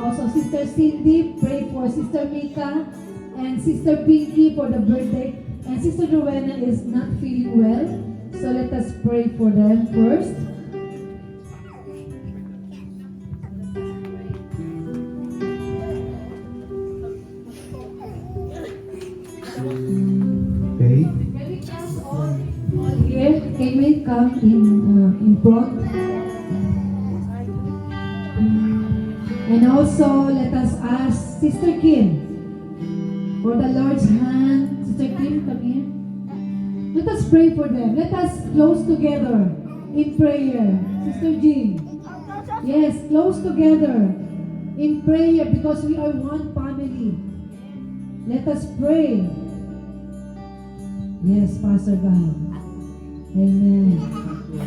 also Sister Cindy, pray for Sister Mika and Sister Pinky for the birthday. And Sister Rowena is not feeling well, so let us pray for them first. Okay. Can we ask all here? Can we come in front? And also, let us ask Sister Kim for the Lord's hand. Sister Kim, come here. Let us pray for them. Let us close together in prayer. Sister Jean. Yes, close together in prayer because we are one family. Let us pray. Yes, Pastor God. Amen.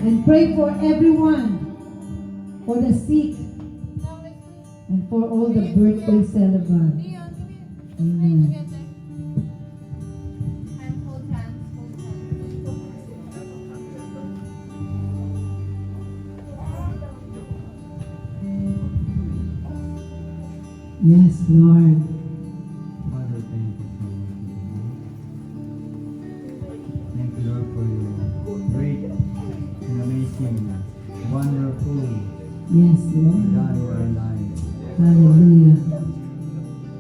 And pray for everyone, for the sick, and for all the birthday celebrants. Amen. Yes, Lord. Father, thank you so much. Thank you, Lord, for your great and amazing, wonderful Yes, Lord. God in our lives. Hallelujah.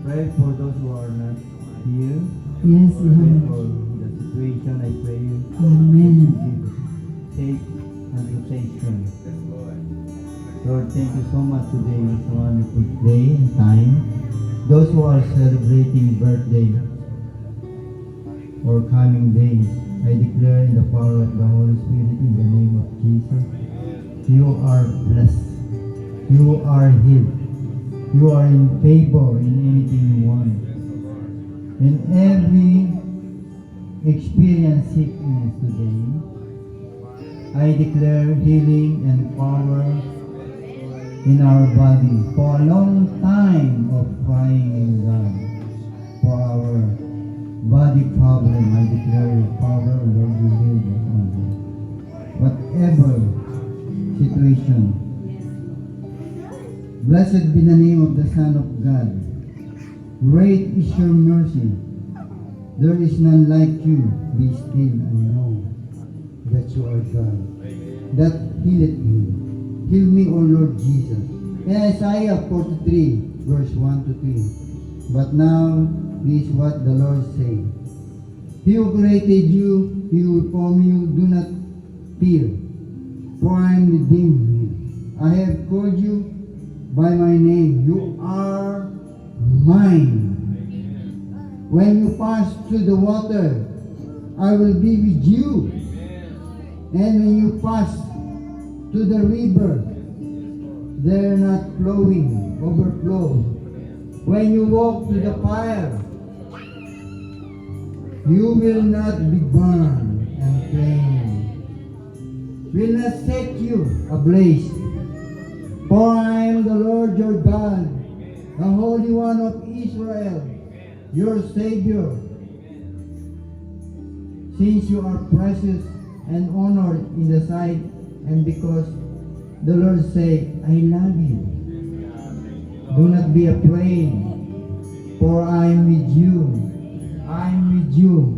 Pray for those who are not here. Yes, Pray for Lord. the situation. I pray you Amen. give safe and protection. Lord, thank you so much today. It's a wonderful day and time. Those who are celebrating birthday or coming days, I declare in the power of the Holy Spirit in the name of Jesus, you are blessed. You are healed. You are in favor in anything you want. In every experience sickness today, I declare healing and power in our body for a long time of crying in God. For our body problem, I declare your power, Lord, you heal us only. Whatever situation, blessed be the name of the Son of God. Great is your mercy. There is none like you. Be still and know that you are God. That healeth me. Heal me, O Lord Jesus. In Isaiah 43, verse 1 to 3. But now, this is what the Lord says. He who created you, he who formed you, do not fear, for I am redeemed you. I have called you by my name. You are mine. When you pass through the water, I will be with you. And when you pass to the river, they're not flowing, overflow. When you walk to the fire, you will not be burned and flamed. Will not set you ablaze. For I am the Lord your God, the Holy One of Israel, your Savior. Since you are precious and honored in the sight, and because the Lord say, I love you. Do not be afraid, for I am with you. I am with you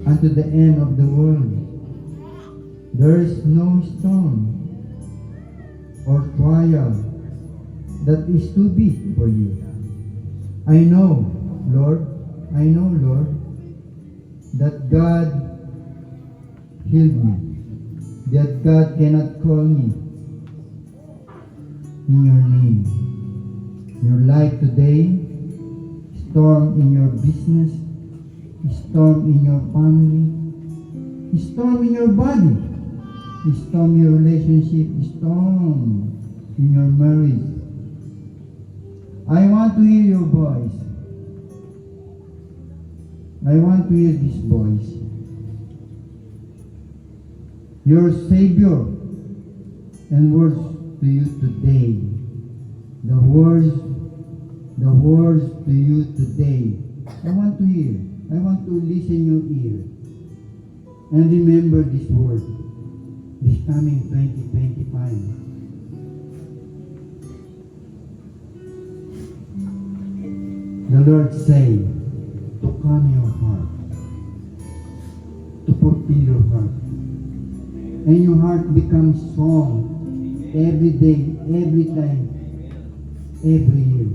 unto the end of the world. There is no storm or trial that is too big for you. I know, Lord, that God healed me. That God cannot call me in your name. Your life today, storm in your business, storm in your family, storm in your body, storm in your relationship, storm in your marriage. I want to hear your voice. I want to hear this voice. Your Savior and words to you today. The words to you today. I want to hear. I want to listen your ear. And remember this word. This coming 2025. Lord say to calm your heart, to fulfill your heart. And your heart becomes strong every day, every time, every year.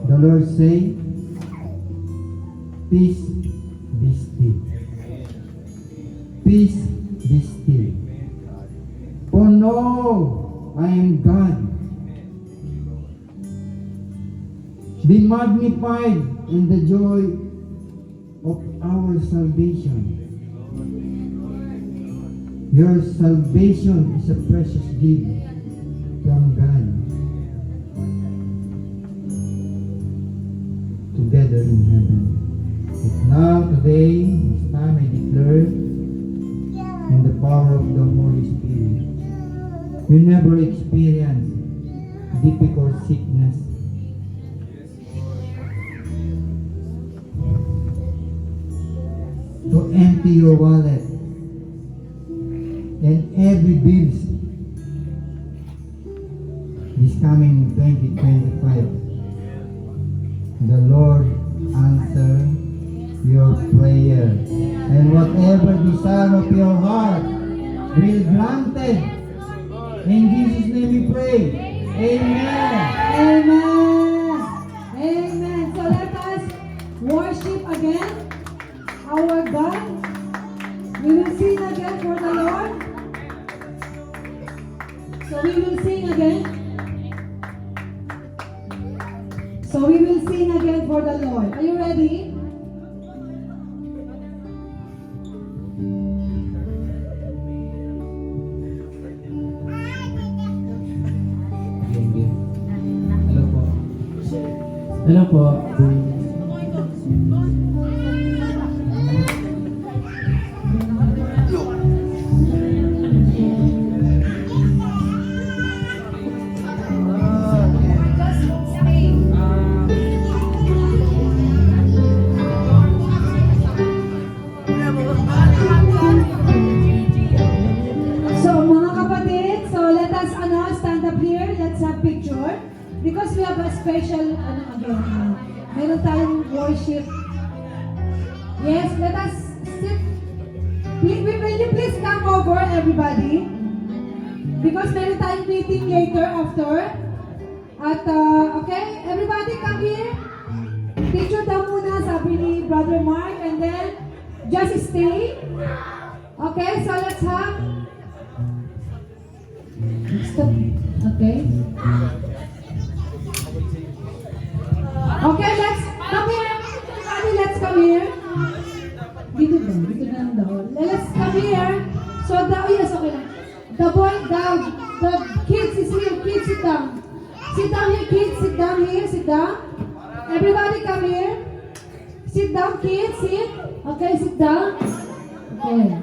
The Lord say, peace, be still. Peace, be still. For know I am God. Be magnified in the joy of our salvation. Your salvation is a precious gift from God. Together in heaven. But now, today, this time I declare in the power of the Holy Spirit, you never experience difficult sickness. To empty your wallet and every bills is coming in 2025. The Lord answer your prayer, and whatever desire of your heart will granted. In Jesus' name we pray. Amen. Amen. Amen. So let us worship again our God. We will sing again for the Lord. So we will sing again. So we will sing again for the Lord. Are you ready? Hello po. So mga kapatid, so let us stand up here. Let's have picture. Because we have a special, meron tayong worship. Yes, let us sit. Will you please come over, everybody? Because meron tayong meeting later after. At, okay, everybody come here. Picture daw muna, sabi ni Brother Mark, and then just stay. Okay, so let's have. Stop. Okay. Okay, let's come here. Everybody, let's come here. Dito ba? Dito na lang daw. Let's come here. So, yes, okay lang. The boy, the kids is here. Kids, sit down. Sit down here, kids. Sit down here. Sit down. Everybody come here. Sit down, kids. Sit. Okay, sit down. Okay.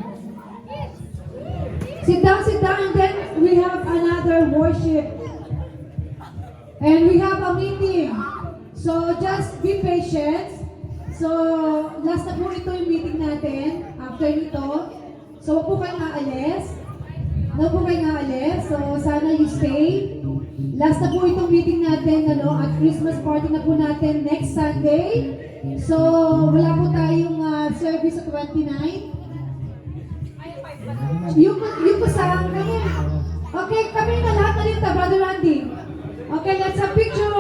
Sit down, and then we have another worship. And we have a meeting. So, just be patient. So, last na po ito yung meeting natin. After nito. So, wag po kayong aalis. Wag po kayong aalis. So, sana you stay. Last na po itong meeting natin, at Christmas party na po natin next Sunday. So, wala po tayong service sa 29. Yung kusang kami. Okay, kami na lahat na dito, Brother Randy. Okay, let's have picture.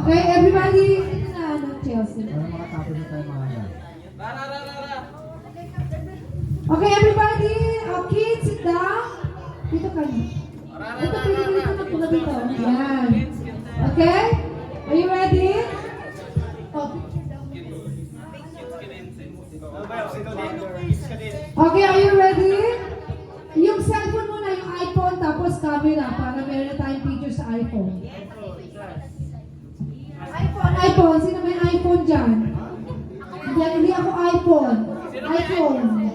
Okay, everybody. Chelsea. Okay, everybody. Kids, sit down. Dito kayo. Ito, dito na po dito. Yan. Okay? Are you ready? Okay, are you ready? Yung cellphone muna, yung iPhone, tapos camera, para meron na tayong picture sa iPhone. iPhone. Sino may iPhone dyan? Hindi ako iPhone. iPhone.